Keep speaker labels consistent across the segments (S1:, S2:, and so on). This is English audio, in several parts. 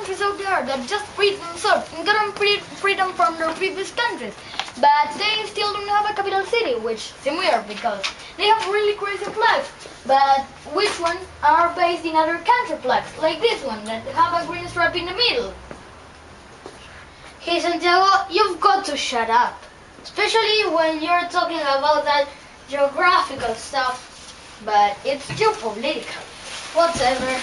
S1: countries out there that just freed themselves and gotten freedom from their previous countries. But they still don't have a capital city, which seems weird because they have really crazy flags. But which ones are based in other country flags, like this one that have a green stripe in the middle?
S2: Hey Santiago, you've got to shut up. Especially when you're talking about that geographical stuff.
S1: But it's geopolitical.
S2: Whatever.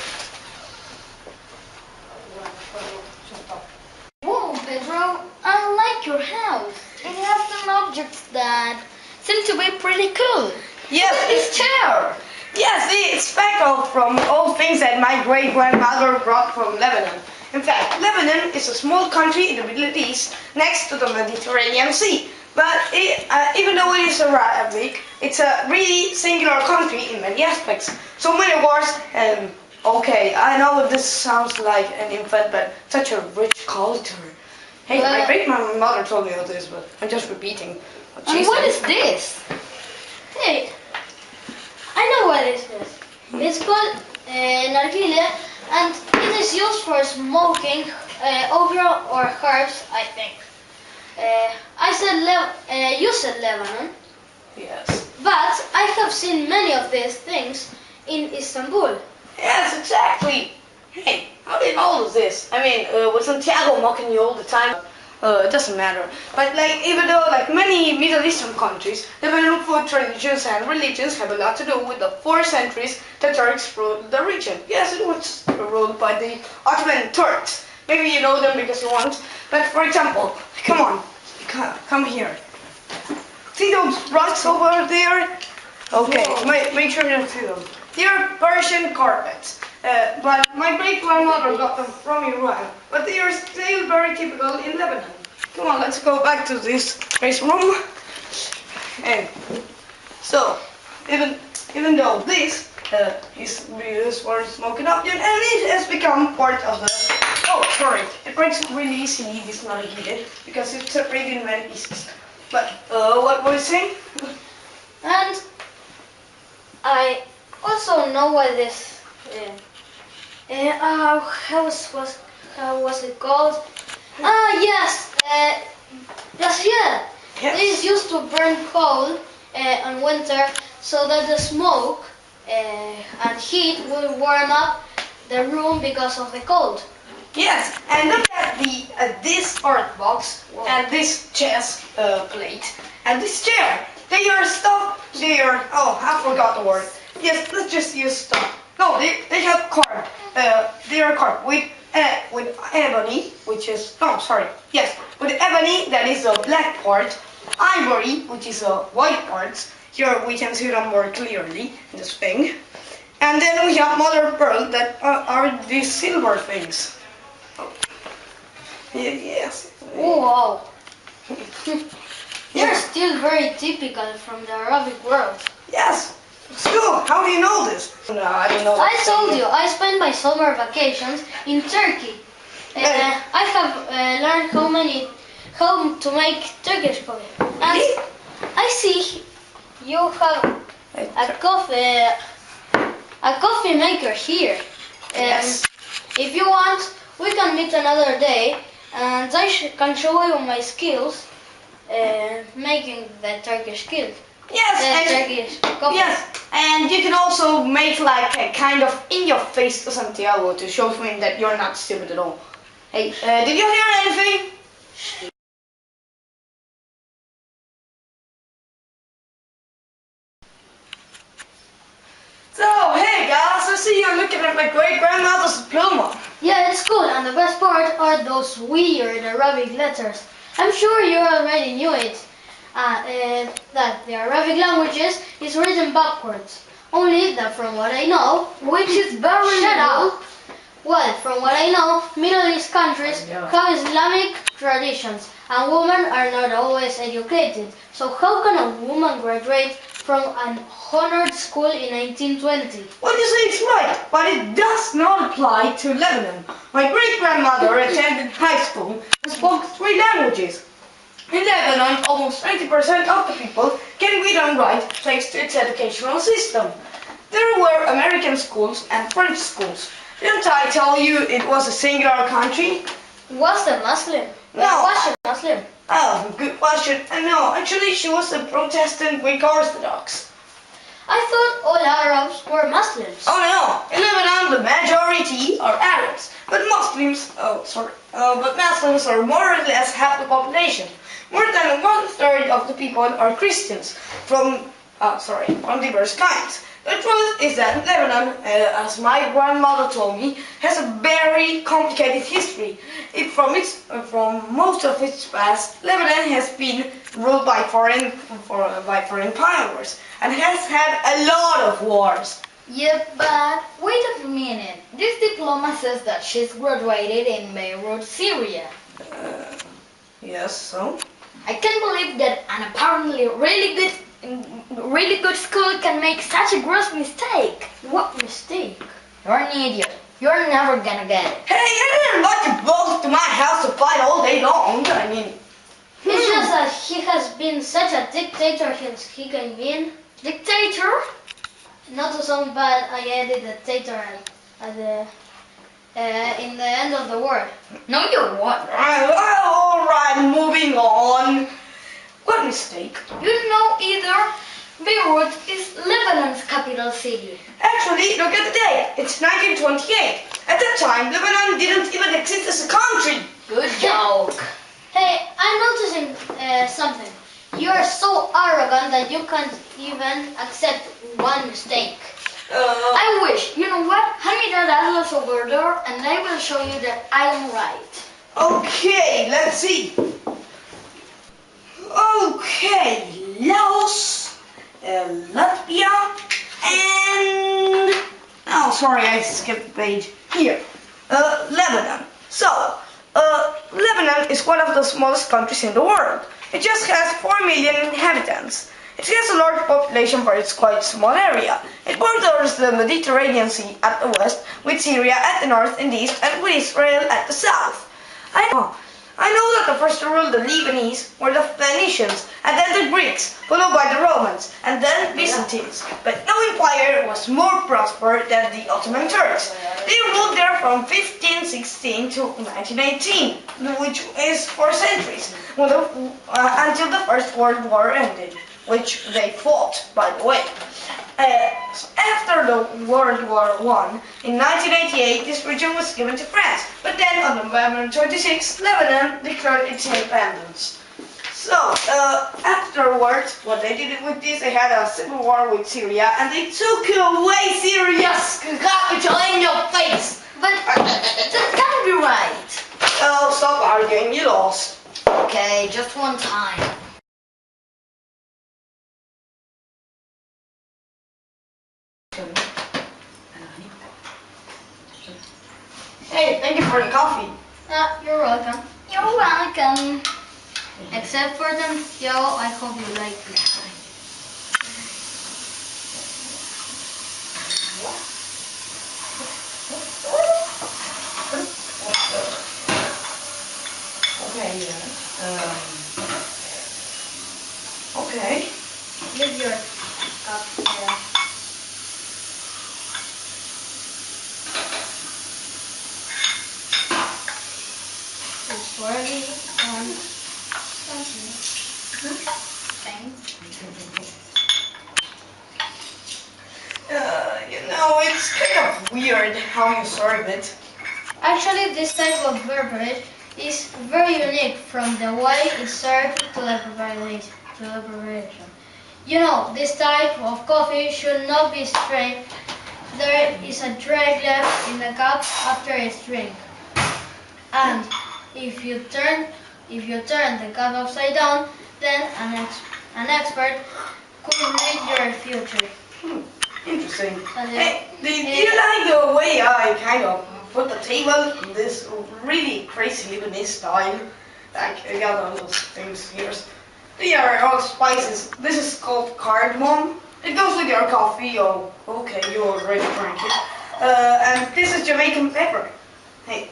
S1: Whoa, Pedro, I like your house. It has some objects that seem to be pretty cool.
S3: Yes,
S1: This chair.
S3: yes, it's speckled from all things that my great-grandmother brought from Lebanon. In fact, Lebanon is a small country in the Middle East next to the Mediterranean Sea. But even though it is Arabic, it's a really singular country in many aspects. So many words, and okay, I know this sounds like an infant, but such a rich culture. Hey, my great-grandmother told me all this, but I'm just repeating what she
S1: And
S3: said.
S1: what is this?
S2: Hey, I know what this is. It's called nargile, and it is used for smoking opium or herbs, I think. You said Lebanon,
S3: Yes.
S2: but I have seen many of these things in Istanbul.
S3: Yes, exactly. Hey, how do you know all of this? I mean, was Santiago mocking you all the time? It doesn't matter. But even though many Middle Eastern countries, Lebanon food traditions and religions have a lot to do with the 4 centuries that Turks ruled the region. Yes, it was ruled by the Ottoman Turks. Maybe you know them because you want. But for example, come on, come here. See those rugs over there? Okay, make sure you see them. They're Persian carpets. But my great-grandmother got them from Iran. But they are still very typical in Lebanon. Come on, let's go back to this race room. And so, even though this is used for smoking opium, and it has become part of the... Oh, sorry, it breaks really easily. It's not heated because it's separated in many pieces. But what were you saying?
S2: And I also know what this. How was it called? Yes, glacier.
S3: Yes.
S2: It is used to burn coal in winter, so that the smoke and heat will warm up the room because of the cold.
S3: Yes, and look at this art box and this chess plate and this chair. They are stuff. Oh, I forgot the word. Yes, let's just use stuff. No, they have carved. They are carved with ebony, which is Yes, with ebony, that is the black part. Ivory, which is the white parts. Here we can see them more clearly in this thing. And then we have mother of pearl that are these silver things. Yes.
S2: Oh, wow. You're still very typical from the Arabic world.
S3: Yes. Still, how do you know this? No, I don't know.
S2: I told you, I spent my summer vacations in Turkey. I have learned how to make Turkish coffee. And I see you have a coffee maker here.
S3: Yes.
S2: If you want, we can meet another day, and I can show you my skills making the Turkish coffee.
S3: Yes,
S2: Turkish coffee.
S3: yes, and you can also make a kind of in-your-face to Santiago to show him that you're not stupid at all. Hey, did you hear anything? So, hey guys, I see you're looking at my great-grandmother's diploma.
S2: Yeah, it's cool, and the best part are those weird Arabic letters. I'm sure you already knew it. That the Arabic languages is written backwards. Only that from what I know,
S1: Which is very
S2: shut
S1: little.
S2: up. Well, from what I know, Middle East countries have Islamic traditions, and women are not always educated. So how can a woman graduate from an honored school in 1920?
S3: What you say is right, but it does not apply to Lebanon. My great-grandmother attended high school and spoke 3 languages. In Lebanon, almost 90% of the people can read and write thanks to its educational system. There were American schools and French schools, Didn't I tell you it was a singular country?
S2: Was a Muslim?
S3: No.
S2: Was she Muslim?
S3: Oh, good question. No, actually she was a Protestant Greek Orthodox.
S2: I thought all Arabs were Muslims.
S3: Oh no, in Lebanon the majority are Arabs, but Muslims are more or less half the population. More than 1/3 of the people are Christians from diverse kinds. The truth is that Lebanon, as my grandmother told me, has a very complicated history. From most of its past, Lebanon has been ruled by foreign powers and has had a lot of wars.
S1: Yep, but wait a minute. This diploma says that she's graduated in Beirut, Syria.
S3: Yes, so?
S1: I can't believe that an apparently really good school can make such a gross mistake.
S2: What mistake?
S1: You're an idiot. You're never gonna get it.
S3: Hey, I didn't invite you both to my house to fight all day long. I mean,
S2: It's just that he has been such a dictator since he came in.
S1: Dictator?
S2: Not to sound bad, I added dictator in the end of the word.
S1: No, you what?
S3: alright, moving on. What mistake?
S1: You know either. Beirut is Lebanon's capital city.
S3: Actually, look at the date. It's 1928. At that time, Lebanon didn't even exist as a country.
S1: Good joke.
S2: Hey, I'm noticing something. You are so arrogant that you can't even accept one mistake.
S1: I wish. You know what? Hand me that atlas over there and I will show you that I am right.
S3: Okay, let's see. Okay, Laos, Latvia, and... Oh, sorry, I skipped the page. Here, Lebanon. So, Lebanon is one of the smallest countries in the world. It just has 4 million inhabitants. It has a large population for its quite small area. It borders the Mediterranean Sea at the west, with Syria at the north and east, and with Israel at the south. I know that the first to rule the Lebanese were the Phoenicians, and then the Greeks, followed by the Romans, and then Byzantines. But no empire was more prosperous than the Ottoman Turks. They ruled there from 1516 to 1918, which is 4 centuries, until the First World War ended, which they fought, by the way. After the World War I, in 1988, this region was given to France, but then on November 26, Lebanon declared its independence. So, afterwards, what they did with this, they had a civil war with Syria, and they took away Syria's capital in your face!
S1: But that can't be right.
S3: Oh, stop arguing, you lost.
S1: Okay, just one time.
S3: Hey, thank you for the coffee.
S2: You're welcome.
S1: You're welcome.
S2: Except for them, yo, I hope you like it.
S3: Okay, okay.
S2: Leave your cup there. It's already on something.
S1: Thanks.
S3: You know, it's kind of weird how you serve it.
S2: Actually, this type of beverage is very unique from the way it's served to the preparation. You know, this type of coffee should not be strained. There is a drag left in the cup after its drink. And if you turn the cup upside down, then an expert could read your future.
S3: Interesting.
S2: And
S3: Hey, do you like the way I kind of put the table in this really crazy Lebanese style? Like, I got all those things here. They are all spices. This is called cardamom. It goes with your coffee. Oh, okay, you already drank it. And this is Jamaican pepper. Hey.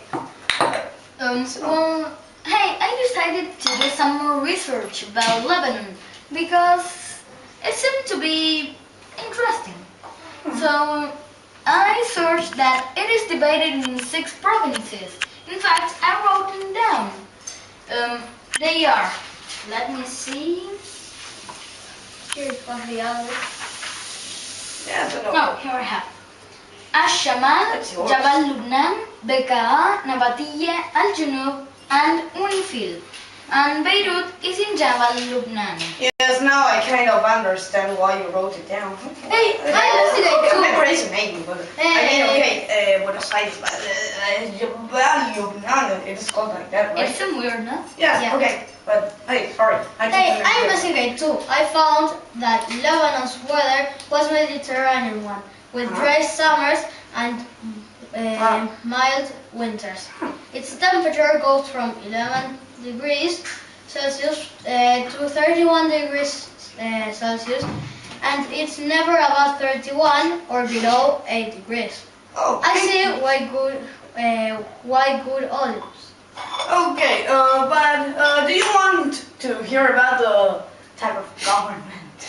S1: Well, hey, I decided to do some more research about Lebanon because it seemed to be interesting. So I searched that it is divided in 6 provinces. In fact, I wrote them down. They are, let me see. Here's one of the others.
S3: Yeah, I don't know.
S1: No, here I have. Ash-Shamal,
S3: That's yours.
S1: Jabal Lubnan, Bekaa, Nabatiya, Al-Junub, and Unifil. And Beirut is in Jabal Lubnan.
S3: Yes, now I kind of understand why you wrote it down.
S2: Hey, I investigate too.
S3: Memorization maybe, but I mean, okay, Buenos Aires, Lubnan, it is called like that, right?
S1: It's some weird, no?
S3: Yeah,
S2: Yeah.
S3: okay, but hey, sorry.
S2: Hey, I investigate too. I found that Lebanon's weather was Mediterranean one, with dry summers and mild winters. Its temperature goes from 11 degrees Celsius to 31 degrees Celsius, and it's never above 31 or below 8 degrees.
S3: Oh,
S2: I see why good olives.
S3: okay, but do you want to hear about the type of government?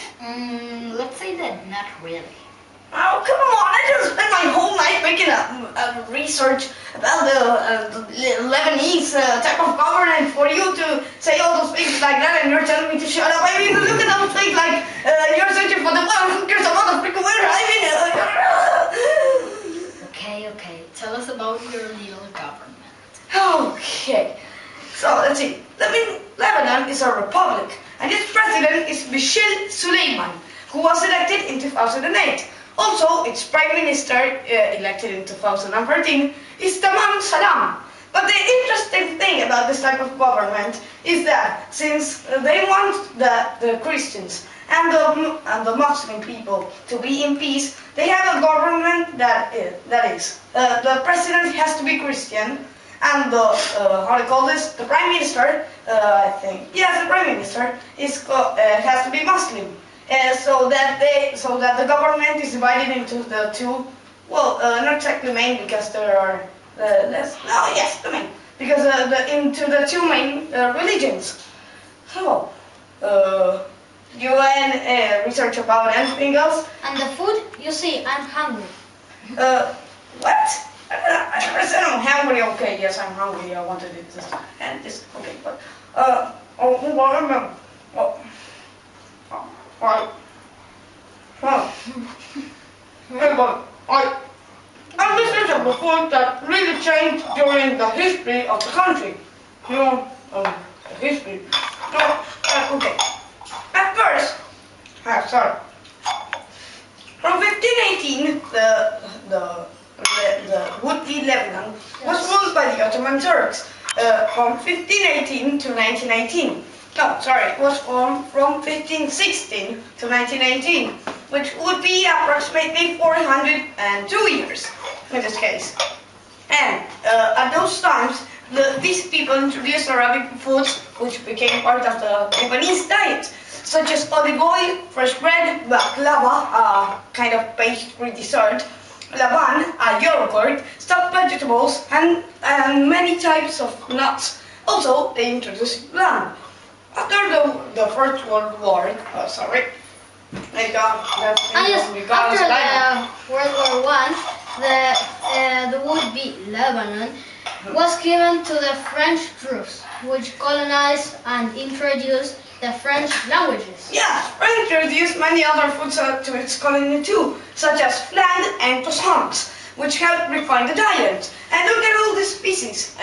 S1: Let's say that not really.
S3: Oh, come on, I just spent my whole night making a research about the Lebanese type of government for you to say all those things like that, and you're telling me to shut up. I mean, look at those things like you're searching for the one who cares about the freaking weather. I mean,
S1: Okay. Tell us about your little government.
S3: okay. So, let's see. Lebanon is a republic, and its president is Michel Suleiman, who was elected in 2008. Also, its prime minister, elected in 2013, is Tamam Salam. But the interesting thing about this type of government is that since they want the Christians and the Muslim people to be in peace, they have a government that is the president has to be Christian, and the how do you call this? The prime minister, I think, yes, the prime minister has to be Muslim. So that the government is divided into the two. Well, not exactly main because there are less. No, yes, the main because into the two main religions. So, you and research about anything else?
S2: And the food, you see, I'm hungry.
S3: What? I said I'm hungry. Okay, yes, I'm hungry. I wanted it this and this. Okay, but Hey, but I researched a report that really changed during the history of the country. You know, the history. No, okay. At first, sorry. From 1518, the would-be Lebanon was ruled by the Ottoman Turks. From 1518 to 1919. No, sorry, it was from 1516 to 1918, which would be approximately 402 years in this case. And at those times, these people introduced Arabic foods which became part of the Lebanese diet, such as olive oil, fresh bread, baklava, a kind of pastry dessert, laban, a yogurt, stuffed vegetables, and many types of nuts. Also, they introduced lamb. After the First World War, after
S2: the World War I, the would-be Lebanon was given to the French troops, which colonized and introduced the French languages.
S3: Yeah, French introduced many other foods to its colony too, such as flan and croissants, which helped refine the diet. And look at all these species.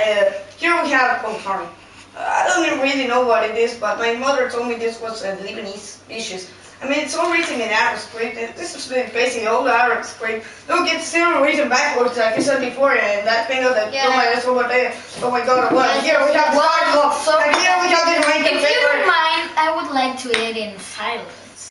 S3: Here we have, I don't really know what it is, but my mother told me this was a Lebanese dishes. I mean, it's all written in Arab script. This is basically all Arab script. Look, it's still written backwards, like you said before, and that thing of that.
S2: Yeah.
S3: Oh my God! Well, here we have
S1: So,
S3: and here we have the Jamaican
S1: if you
S3: paper.
S1: don't mind, I would like to eat it in silence.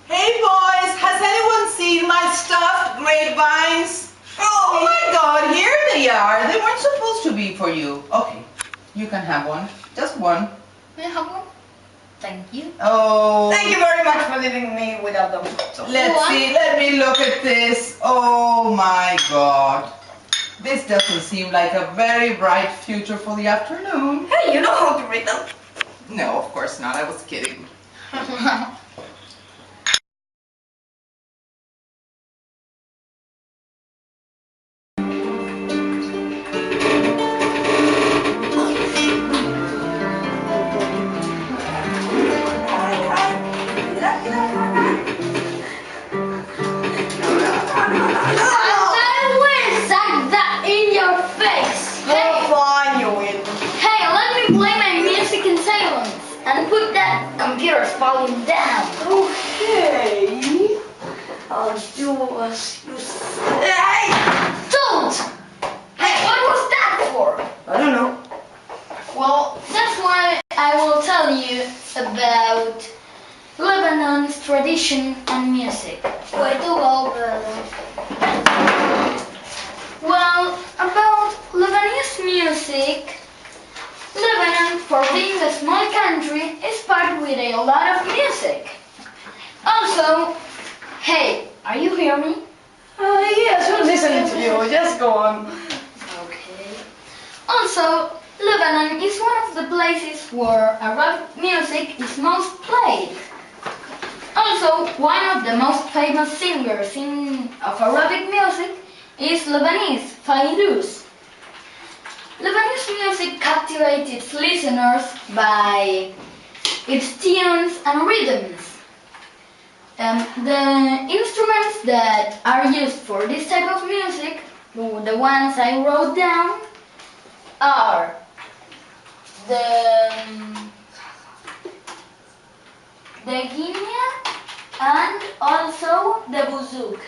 S4: Hey boys, has anyone seen my stuffed grapevines? Oh my God, here they are. They weren't supposed to be for you. Okay, you can have one. Just one.
S1: May I have one? Thank you.
S4: Oh.
S3: Thank you very much for leaving me without them. So,
S4: Let's see, let me look at this. Oh my God. This doesn't seem like a very bright future for the afternoon.
S3: hey, you know how to read them?
S4: No, of course not. I was kidding.
S1: And put that computer's volume down.
S3: Okay. I'll do as you say.
S1: Don't! Hey, what was that for?
S3: I don't know.
S1: Well, that's why I will tell you about Lebanon's tradition and music.
S2: Where to go, brother?
S1: Well, about Lebanese music, Lebanon, for being a small country, is packed with a lot of music. Also, hey, are you hearing me?
S3: Yes, we're listening to you. Just go on.
S1: Okay. Also, Lebanon is one of the places where Arabic music is most played. Also, one of the most famous singers of Arabic music is Lebanese, Fairuz. Lebanese music captivates its listeners by its tunes and rhythms. The instruments that are used for this type of music, the ones I wrote down, are the guinea and also the bouzouki.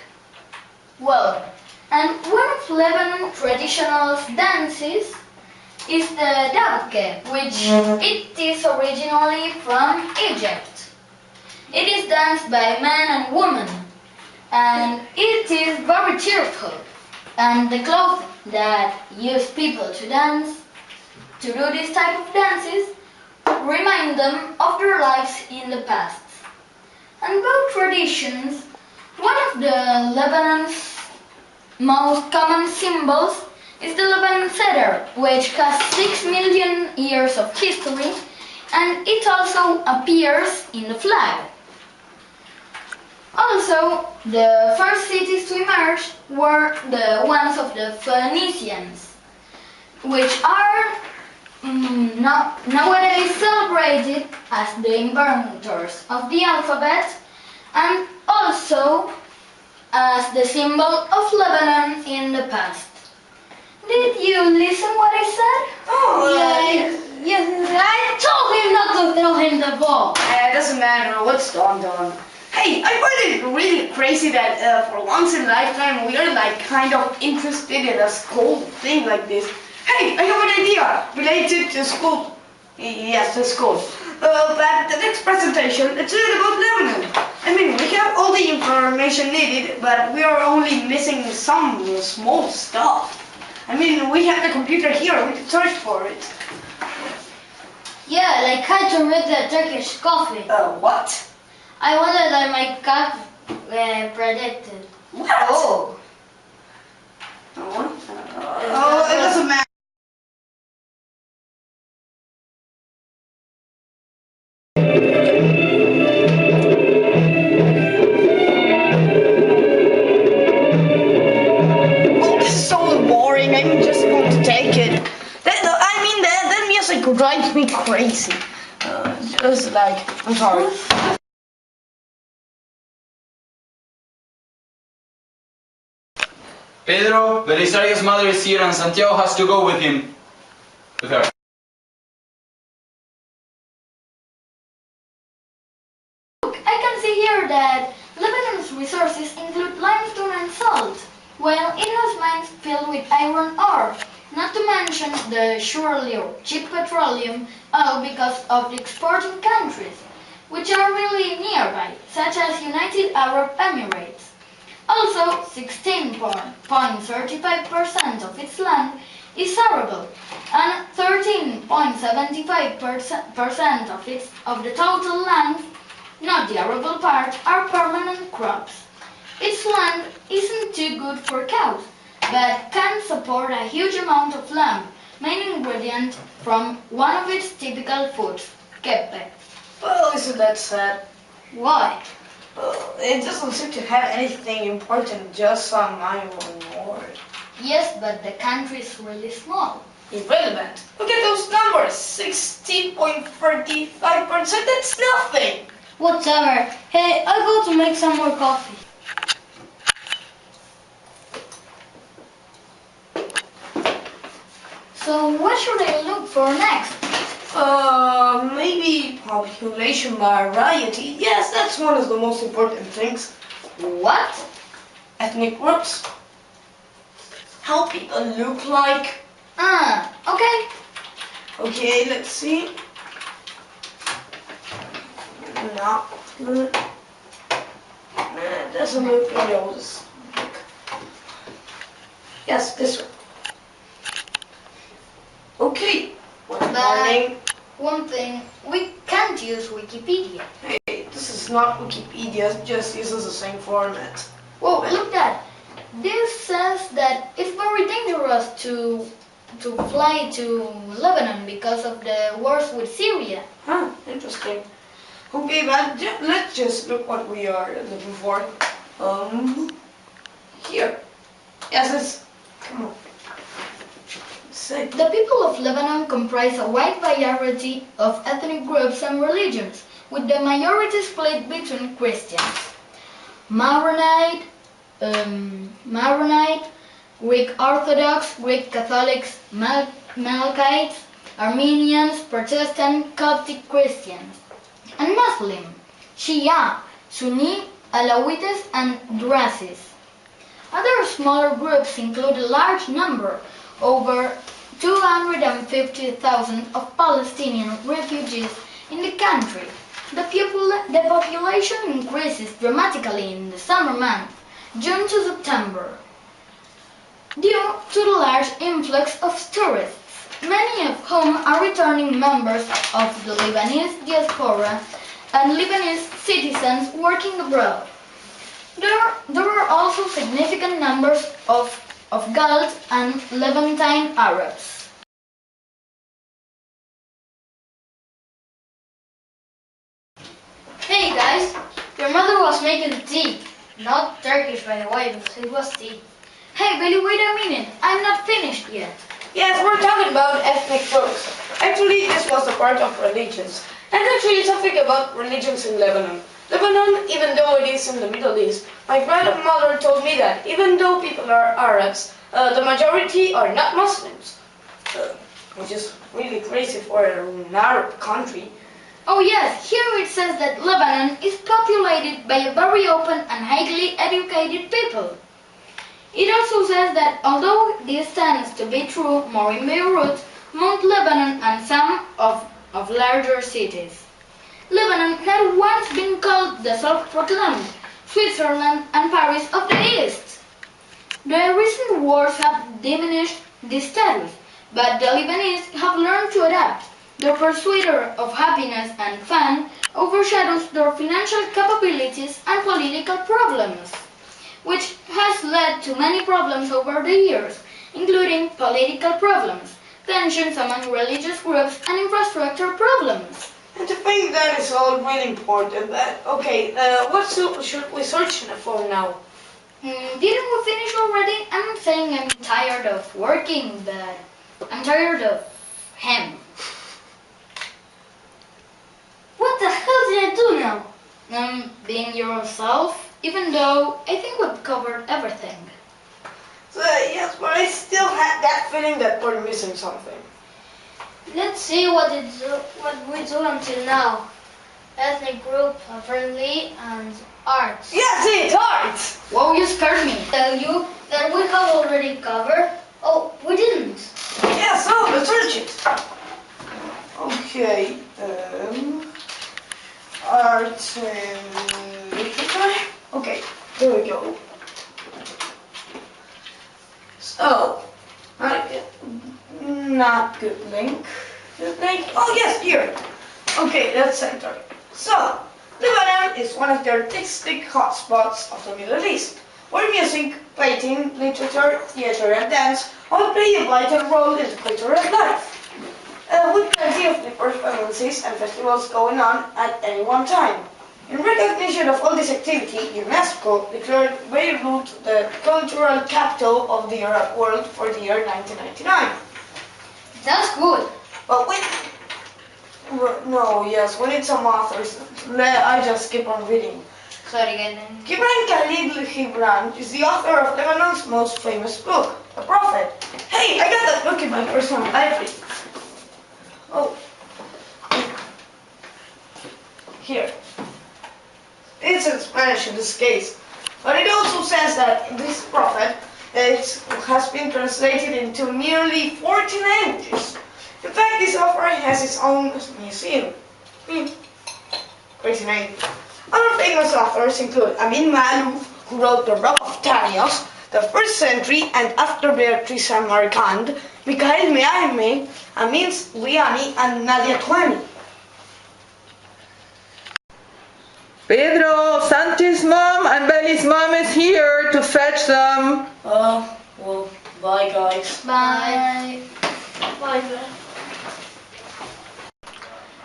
S1: Well, and one of Lebanon's traditional dances is the dabke, which it is originally from Egypt. It is danced by men and women, and it is very cheerful. And the clothes that use people to dance, to do this type of dances, remind them of their lives in the past. And about traditions, one of the Lebanon's most common symbols is the Lebanon cedar, which has 6 million years of history, and it also appears in the flag. Also, the first cities to emerge were the ones of the Phoenicians, which are nowadays celebrated as the inventors of the alphabet and also as the symbol of Lebanon in the past. Did you listen what I said?
S2: Yes, I told him not to throw him the ball.
S3: It doesn't matter. What's done. Hey, I find it really crazy that for once in a lifetime we are like kind of interested in a school thing like this. Hey, I have an idea related to school. Yes, to school. But the next presentation, it's really about Lebanon. I mean, we have all the information needed, but we are only missing some small stuff. I mean, we have the computer here, we can search for it.
S2: Yeah, like how to make the Turkish coffee.
S3: What?
S2: I wonder that my cat predicted.
S3: What?
S2: Oh.
S3: Oh, it doesn't matter. I'm just going to take it. That music drives me crazy. Just like, I'm sorry.
S5: Pedro, Belisario's mother is here and Santiago has to go with him. With her.
S1: Look, I can see here that Lebanon's resources include limestone and salt, while it has mines filled with iron ore, not to mention the surely cheap petroleum, all because of the exporting countries, which are really nearby, such as United Arab Emirates. Also, 16.35% of its land is arable, and 13.75% of the total land, not the arable part, are permanent crops. Its land isn't too good for cows, but can support a huge amount of lamb, main ingredient from one of its typical foods, keppe.
S3: Well, isn't that sad?
S2: Why?
S3: It doesn't seem to have anything important, just some iron ore.
S1: Yes, but the country is really small.
S3: Irrelevant. Look at those numbers. 60.35%, that's nothing.
S2: Whatever. Hey, I'll go to make some more coffee.
S1: So what should I look for next?
S3: Maybe population variety. Yes, that's one of the most important things.
S1: What?
S3: Ethnic groups. How people look like.
S1: Okay.
S3: Okay, let's see. No. It doesn't look like those. Yes, this one. Okay. One morning.
S1: One thing, we can't use Wikipedia.
S3: Hey, this is not Wikipedia, it just uses the same format.
S1: Whoa, look that. This says that it's very dangerous to fly to Lebanon because of the wars with Syria.
S3: Huh, interesting. Okay, but let's just look what we are looking for. Here. Yes, it's, come on. Say.
S1: The people of Lebanon comprise a wide variety of ethnic groups and religions, with the majority split between Christians, Maronite, Greek Orthodox, Greek Catholics, Malachites, Armenians, Protestant, Coptic Christians, and Muslim, Shia, Sunni, Alawites, and Druzzis. Other smaller groups include a large number, over 250,000 of Palestinian refugees in the country. The population increases dramatically in the summer months, June to September, due to the large influx of tourists, many of whom are returning members of the Lebanese diaspora and Lebanese citizens working abroad. There are also significant numbers of Gulf and Levantine Arabs.
S2: Hey guys, your mother was making tea. Not Turkish by the way, but it was tea.
S1: Hey Billy, wait a minute, I'm not finished yet.
S3: Yes, we're talking about ethnic groups. Actually, this was a part of religions. And actually something about religions in Lebanon. Lebanon, even though it is in the Middle East, my grandmother told me that even though people are Arabs, the majority are not Muslims. Which is really crazy for an Arab country.
S1: Oh yes, here it says that Lebanon is populated by a very open and highly educated people. It also says that although this tends to be true more in Beirut, Mount Lebanon and some of larger cities. Lebanon had once been called the self-proclaimed Switzerland and Paris of the East. The recent wars have diminished this status, but the Lebanese have learned to adapt. Their pursuit of happiness and fun overshadows their financial capabilities and political problems, which has led to many problems over the years, including political problems, tensions among religious groups, and infrastructure problems.
S3: And to think that is all really important. Okay, what should we search for now?
S1: Didn't we finish already? I'm saying I'm tired of working, but I'm tired of him.
S2: What the hell did I do now?
S1: Being yourself, even though I think we've covered everything.
S3: So, yes, but I still had that feeling that we're missing something.
S2: Let's see what we do until now. Ethnic group, apparently, and arts.
S3: Yes, it's art!
S1: Whoa, you scared me.
S2: Tell you that we have already covered. Oh, we didn't.
S3: Yeah, so let's search it. Okay, art and literature. Okay, there we go. So, not good link. Good link. Oh yes, here. Okay, let's enter. So, Lebanon is one of the artistic hotspots of the Middle East, where music, painting, literature, theater, and dance all play a vital role in the cultural life. with plenty of performances and festivals going on at any one time. In recognition of all this activity, UNESCO declared Beirut the cultural capital of the Arab world for the year 1999.
S2: That's good.
S3: But we need some authors. I just keep on reading.
S2: Sorry, guys.
S3: Gibran Khalil Gibran is the author of Lebanon's most famous book, The Prophet. Hey, I got that book in my personal library. Oh. Here. It's in Spanish in this case. But it also says that this prophet has been translated into nearly 40 languages. In fact, this author has his own museum. Crazy name. Other famous authors include Amin Malouf, who wrote The Rock of Tarios, the 1st century and after Beatrice Samarkand, Mikhail Meahme, Amin Liani, and Nadia Twani.
S4: Pedro, Santi's mom and Beli's mom is here to fetch them.
S3: Well, bye guys.
S2: Bye. Bye.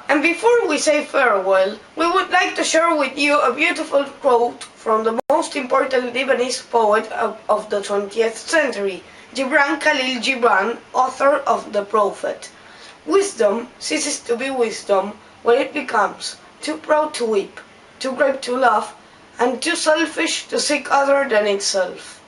S3: And before we say farewell, we would like to share with you a beautiful quote from the most important Lebanese poet of the 20th century, Gibran Khalil Gibran, author of The Prophet. Wisdom ceases to be wisdom when it becomes too proud to weep, too great to laugh, and too selfish to seek other than itself.